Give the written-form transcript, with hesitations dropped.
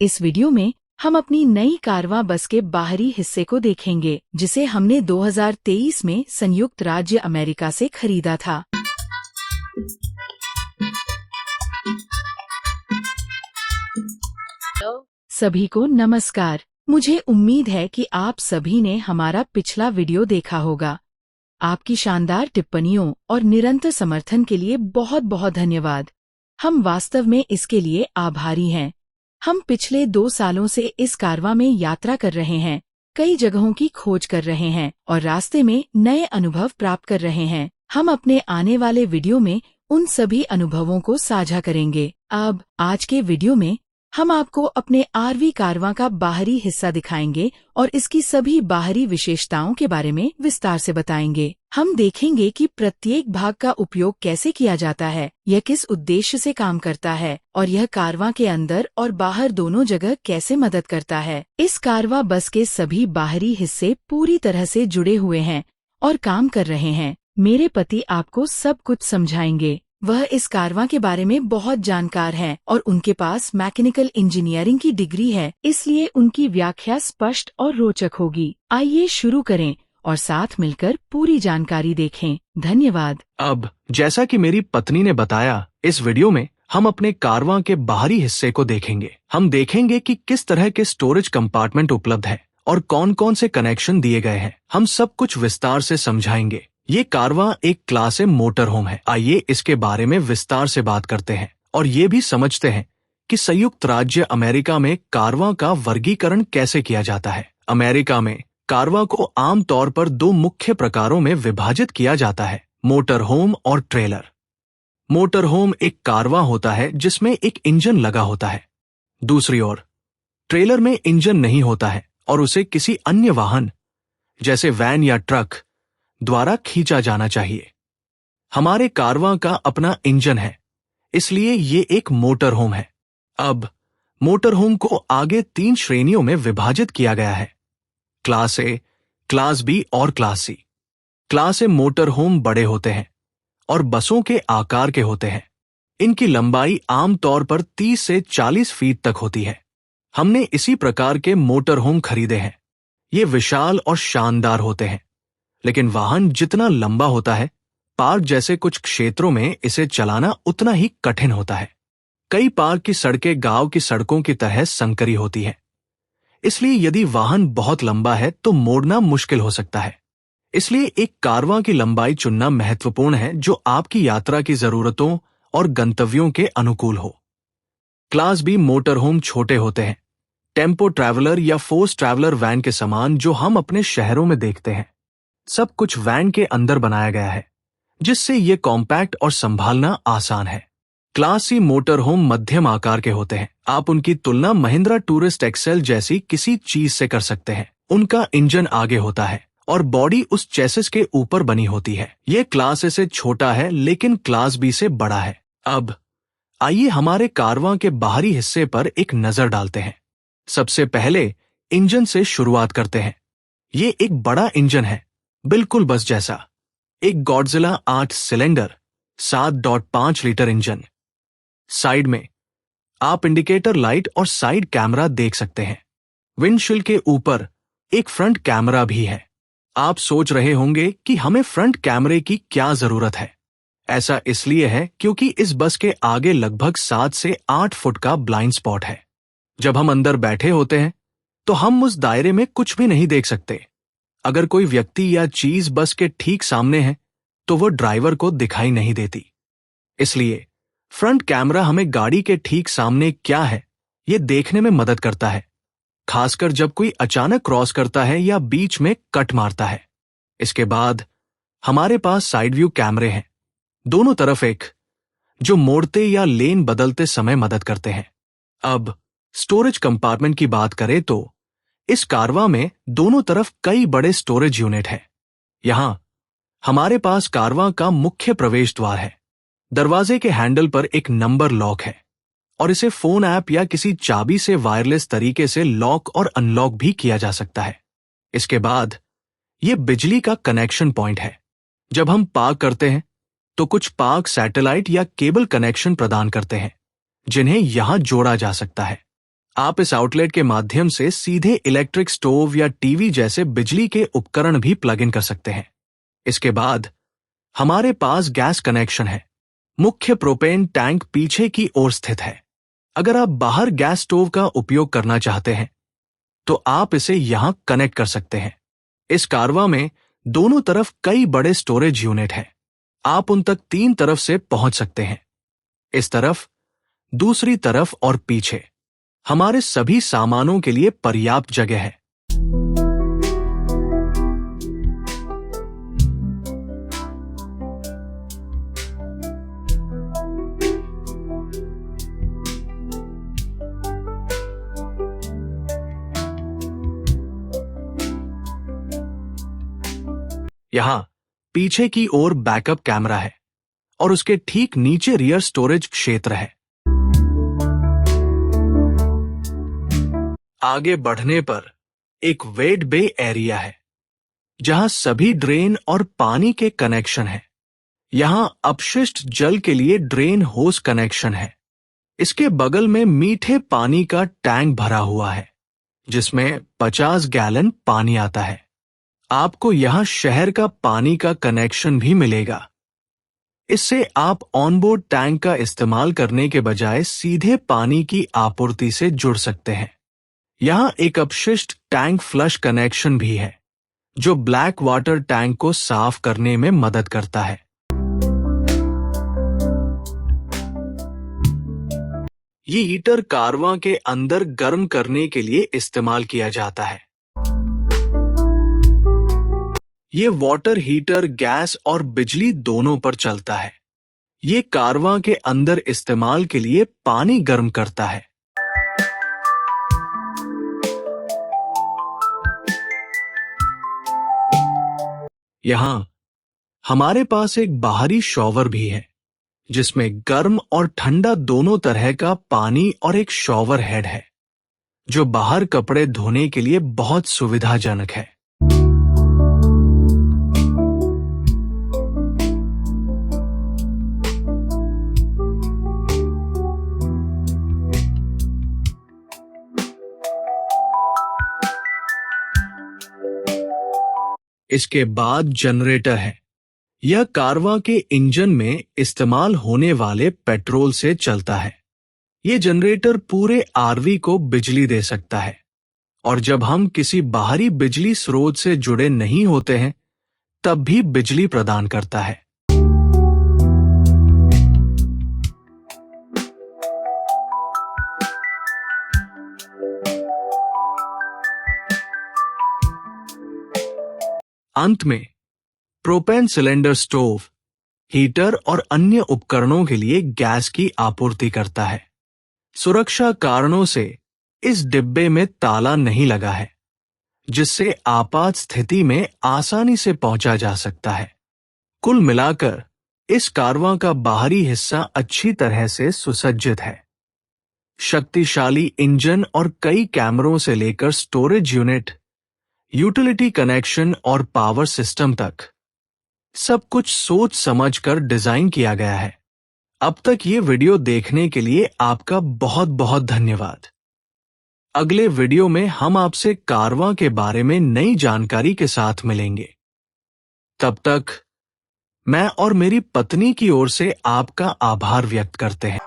इस वीडियो में हम अपनी नई कारवां बस के बाहरी हिस्से को देखेंगे, जिसे हमने 2023 में संयुक्त राज्य अमेरिका से खरीदा था। सभी को नमस्कार। मुझे उम्मीद है कि आप सभी ने हमारा पिछला वीडियो देखा होगा। आपकी शानदार टिप्पणियों और निरंतर समर्थन के लिए बहुत बहुत धन्यवाद। हम वास्तव में इसके लिए आभारी हैं। हम पिछले 2 सालों से इस कारवां में यात्रा कर रहे हैं, कई जगहों की खोज कर रहे हैं और रास्ते में नए अनुभव प्राप्त कर रहे हैं। हम अपने आने वाले वीडियो में उन सभी अनुभवों को साझा करेंगे। अब आज के वीडियो में हम आपको अपने आरवी कारवां का बाहरी हिस्सा दिखाएंगे और इसकी सभी बाहरी विशेषताओं के बारे में विस्तार से बताएंगे। हम देखेंगे कि प्रत्येक भाग का उपयोग कैसे किया जाता है, यह किस उद्देश्य से काम करता है और यह कारवां के अंदर और बाहर दोनों जगह कैसे मदद करता है। इस कारवां बस के सभी बाहरी हिस्से पूरी तरह से जुड़े हुए हैं और काम कर रहे हैं। मेरे पति आपको सब कुछ समझाएंगे। वह इस कारवां के बारे में बहुत जानकार हैं और उनके पास मैकेनिकल इंजीनियरिंग की डिग्री है, इसलिए उनकी व्याख्या स्पष्ट और रोचक होगी। आइए शुरू करें और साथ मिलकर पूरी जानकारी देखें। धन्यवाद। अब जैसा कि मेरी पत्नी ने बताया, इस वीडियो में हम अपने कारवां के बाहरी हिस्से को देखेंगे। हम देखेंगे कि किस तरह के स्टोरेज कंपार्टमेंट उपलब्ध है और कौन कौन से कनेक्शन दिए गए हैं। हम सब कुछ विस्तार से समझाएंगे। ये कारवां एक क्लास ए मोटर होम है। आइए इसके बारे में विस्तार से बात करते हैं और ये भी समझते हैं कि संयुक्त राज्य अमेरिका में कारवां का वर्गीकरण कैसे किया जाता है। अमेरिका में कारवां को आमतौर पर 2 मुख्य प्रकारों में विभाजित किया जाता है, मोटर होम और ट्रेलर। मोटर होम एक कारवां होता है जिसमें एक इंजन लगा होता है। दूसरी ओर ट्रेलर में इंजन नहीं होता है और उसे किसी अन्य वाहन जैसे वैन या ट्रक द्वारा खींचा जाना चाहिए। हमारे कारवां का अपना इंजन है, इसलिए ये एक मोटर होम है। अब मोटर होम को आगे 3 श्रेणियों में विभाजित किया गया है, क्लास ए, क्लास बी और class C. Class A motor home बड़े होते हैं और बसों के आकार के होते हैं। इनकी लंबाई आमतौर पर 30 से 40 फीट तक होती है। हमने इसी प्रकार के मोटर होम खरीदे हैं। ये विशाल और शानदार होते हैं, लेकिन वाहन जितना लंबा होता है, पार्क जैसे कुछ क्षेत्रों में इसे चलाना उतना ही कठिन होता है। कई पार्क की सड़कें गांव की सड़कों की तरह संकरी होती हैं, इसलिए यदि वाहन बहुत लंबा है तो मोड़ना मुश्किल हो सकता है। इसलिए एक कारवां की लंबाई चुनना महत्वपूर्ण है जो आपकी यात्रा की जरूरतों और गंतव्यों के अनुकूल हो। क्लास बी मोटर होम छोटे होते हैं, टेम्पो ट्रैवलर या फोर्स ट्रैवलर वैन के समान जो हम अपने शहरों में देखते हैं। सब कुछ वैन के अंदर बनाया गया है, जिससे ये कॉम्पैक्ट और संभालना आसान है। क्लास सी मोटर होम मध्यम आकार के होते हैं। आप उनकी तुलना महिंद्रा टूरिस्ट एक्सेल जैसी किसी चीज से कर सकते हैं। उनका इंजन आगे होता है और बॉडी उस चेसिस के ऊपर बनी होती है। ये क्लास ए से छोटा है लेकिन क्लास बी से बड़ा है। अब आइए हमारे कारवां के बाहरी हिस्से पर एक नजर डालते हैं। सबसे पहले इंजन से शुरुआत करते हैं। ये एक बड़ा इंजन है, बिल्कुल बस जैसा। एक Godzilla 8 cylinder 7.5 litre engine. Side में आप इंडिकेटर लाइट और साइड कैमरा देख सकते हैं। विंडशील्ड के ऊपर एक फ्रंट कैमरा भी है। आप सोच रहे होंगे कि हमें फ्रंट कैमरे की क्या जरूरत है। ऐसा इसलिए है क्योंकि इस बस के आगे लगभग 7 से 8 फुट का ब्लाइंड स्पॉट है। जब हम अंदर बैठे होते हैं तो हम उस दायरे में कुछ भी नहीं देख सकते। अगर कोई व्यक्ति या चीज बस के ठीक सामने है तो वो ड्राइवर को दिखाई नहीं देती। इसलिए फ्रंट कैमरा हमें गाड़ी के ठीक सामने क्या है ये देखने में मदद करता है, खासकर जब कोई अचानक क्रॉस करता है या बीच में कट मारता है। इसके बाद हमारे पास साइड व्यू कैमरे हैं, दोनों तरफ एक, जो मोड़ते या लेन बदलते समय मदद करते हैं। अब स्टोरेज कंपार्टमेंट की बात करें तो इस कारवां में दोनों तरफ कई बड़े स्टोरेज यूनिट हैं। यहां हमारे पास कारवां का मुख्य प्रवेश द्वार है। दरवाजे के हैंडल पर एक नंबर लॉक है और इसे फोन ऐप या किसी चाबी से वायरलेस तरीके से लॉक और अनलॉक भी किया जा सकता है। इसके बाद यह बिजली का कनेक्शन पॉइंट है। जब हम पार्क करते हैं तो कुछ पार्क सैटेलाइट या केबल कनेक्शन प्रदान करते हैं, जिन्हें यहां जोड़ा जा सकता है। आप इस आउटलेट के माध्यम से सीधे इलेक्ट्रिक स्टोव या टीवी जैसे बिजली के उपकरण भी प्लग इन कर सकते हैं। इसके बाद हमारे पास गैस कनेक्शन है। मुख्य प्रोपेन टैंक पीछे की ओर स्थित है। अगर आप बाहर गैस स्टोव का उपयोग करना चाहते हैं तो आप इसे यहां कनेक्ट कर सकते हैं। इस कारवा में दोनों तरफ कई बड़े स्टोरेज यूनिट हैं। आप उन तक 3 तरफ से पहुंच सकते हैं, इस तरफ, दूसरी तरफ और पीछे। हमारे सभी सामानों के लिए पर्याप्त जगह है। यहां पीछे की ओर बैकअप कैमरा है और उसके ठीक नीचे रियर स्टोरेज क्षेत्र है। आगे बढ़ने पर एक वेट बे एरिया है जहां सभी ड्रेन और पानी के कनेक्शन है। यहां अपशिष्ट जल के लिए ड्रेन होस कनेक्शन है। इसके बगल में मीठे पानी का टैंक भरा हुआ है जिसमें 50 गैलन पानी आता है। आपको यहां शहर का पानी का कनेक्शन भी मिलेगा। इससे आप ऑनबोर्ड टैंक का इस्तेमाल करने के बजाय सीधे पानी की आपूर्ति से जुड़ सकते हैं। यहां एक अपशिष्ट टैंक फ्लश कनेक्शन भी है जो ब्लैक वाटर टैंक को साफ करने में मदद करता है। ये हीटर कारवां के अंदर गर्म करने के लिए इस्तेमाल किया जाता है। ये वाटर हीटर गैस और बिजली दोनों पर चलता है। ये कारवां के अंदर इस्तेमाल के लिए पानी गर्म करता है। यहां हमारे पास एक बाहरी शॉवर भी है जिसमें गर्म और ठंडा दोनों तरह का पानी और एक शॉवर हेड है जो बाहर कपड़े धोने के लिए बहुत सुविधाजनक है। इसके बाद जनरेटर है। यह कारवां के इंजन में इस्तेमाल होने वाले पेट्रोल से चलता है। यह जनरेटर पूरे आरवी को बिजली दे सकता है और जब हम किसी बाहरी बिजली स्रोत से जुड़े नहीं होते हैं तब भी बिजली प्रदान करता है। अंत में प्रोपेन सिलेंडर स्टोव हीटर और अन्य उपकरणों के लिए गैस की आपूर्ति करता है। सुरक्षा कारणों से इस डिब्बे में ताला नहीं लगा है जिससे आपात स्थिति में आसानी से पहुंचा जा सकता है। कुल मिलाकर इस कारवां का बाहरी हिस्सा अच्छी तरह से सुसज्जित है। शक्तिशाली इंजन और कई कैमरों से लेकर स्टोरेज यूनिट, यूटिलिटी कनेक्शन और पावर सिस्टम तक सब कुछ सोच समझकर डिजाइन किया गया है। अब तक ये वीडियो देखने के लिए आपका बहुत बहुत धन्यवाद। अगले वीडियो में हम आपसे कारवां के बारे में नई जानकारी के साथ मिलेंगे। तब तक मैं और मेरी पत्नी की ओर से आपका आभार व्यक्त करते हैं।